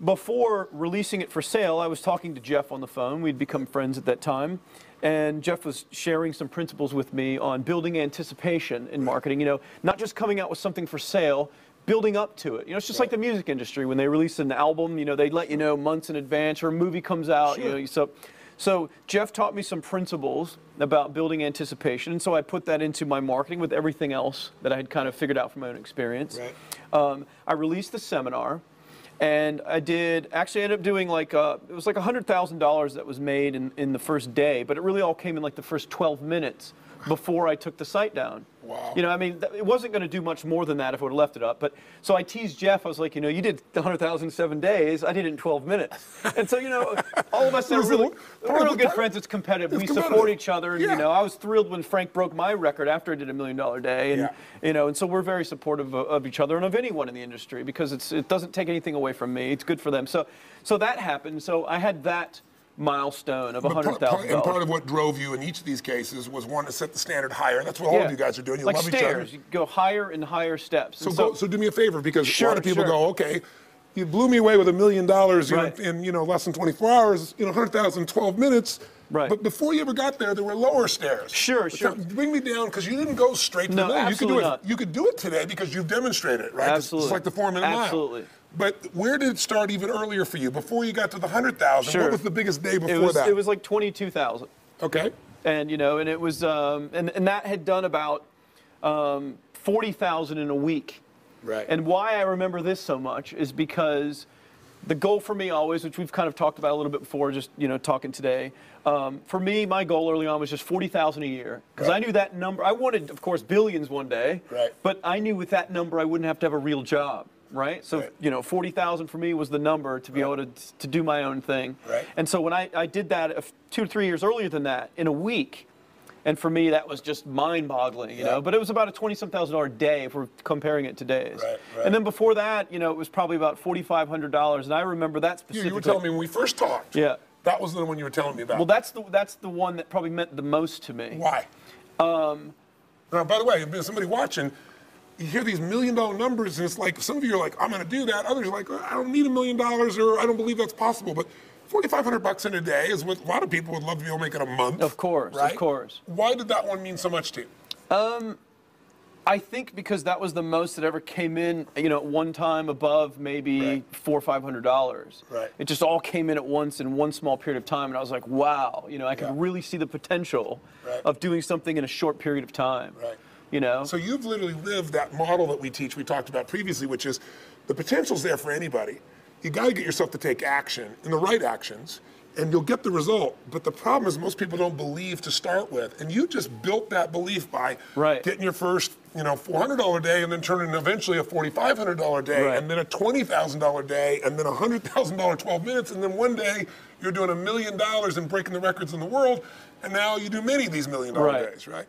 before releasing it for sale, I was talking to Jeff on the phone. We'd become friends at that time. And Jeff was sharing some principles with me on building anticipation in marketing. You know, not just coming out with something for sale, building up to it. You know, it's just like the music industry. When they release an album, you know, they let you know months in advance, or a movie comes out. Sure. You know, so Jeff taught me some principles about building anticipation, and so I put that into my marketing with everything else that I had kind of figured out from my own experience. Right. I released the seminar. And I actually ended up doing like, it was like $100,000 that was made in the first day, but it really all came in like the first 12 minutes before I took the site down. Wow. You know, I mean, it wasn't going to do much more than that if I would have left it up. But so I teased Jeff. I was like, you know, you did the 100,000 in 7 days. I did it in 12 minutes. And so, you know, all of us are we're real good friends. It's competitive. We support each other. And, you know, I was thrilled when Frank broke my record after I did $1 Million Day. And, you know, and so we're very supportive of each other and of anyone in the industry, because it doesn't take anything away from me. It's good for them. So that happened. So I had that milestone of $100,000. And part of what drove you in each of these cases was one to set the standard higher. That's what all of you guys are doing. You like love stairs. each other. You go higher and higher steps. So do me a favor, because a lot of people go, okay, you blew me away with $1 million in you know, less than 24 hours, you know, 100,000 in 12 minutes. Right. But before you ever got there were lower stairs. Sure. Bring me down, because you didn't go straight to the moon. Absolutely not. You could do it today because you've demonstrated it, right? Absolutely. It's like the 4-minute mile. Absolutely. But where did it start even earlier for you? Before you got to the 100,000, what was the biggest day before that? It was like 22,000. Okay. And, you know, and it was, and that had done about 40,000 in a week. Right. And why I remember this so much is because the goal for me always, which we've kind of talked about a little bit before, just, you know, talking today, for me, my goal early on was just 40,000 a year. Because I knew that number, I wanted, of course, billions one day. Right. But I knew with that number, I wouldn't have to have a real job. Right? So, you know, 40,000 for me was the number to be able to do my own thing. Right. And so when I did that 2 or 3 years earlier than that, in a week, and for me that was just mind-boggling, you know. But it was about a $20-some-thousand day if we're comparing it to days. Right. And then before that, you know, it was probably about $4,500, and I remember that specifically. You were telling me when we first talked. Yeah. That was the one you were telling me about. Well, that's the one that probably meant the most to me. Why? Now, by the way, if somebody watching, you hear these $1 million numbers, and it's like, some of you are like, I'm going to do that. Others are like, I don't need $1 million, or I don't believe that's possible. But $4,500 in a day is what a lot of people would love to be able to make in a month. Of course, right? Of course. Why did that one mean so much to you? I think because that was the most that ever came in, you know, at one time above maybe $400 or $500. Right. It just all came in at once in one small period of time, and I was like, wow, you know, I could really see the potential of doing something in a short period of time. Right. You know? So you've literally lived that model that we teach, we talked about previously, which is the potential's there for anybody. You got to get yourself to take action, and the right actions, and you'll get the result. But the problem is most people don't believe to start with. And you just built that belief by getting your first, you know, $400 day, and then turning eventually a $4,500 day, and then a $20,000 day, and then a $100,000 12 minutes, and then one day you're doing $1 million and breaking the records in the world, and now you do many of these $1 million days, right?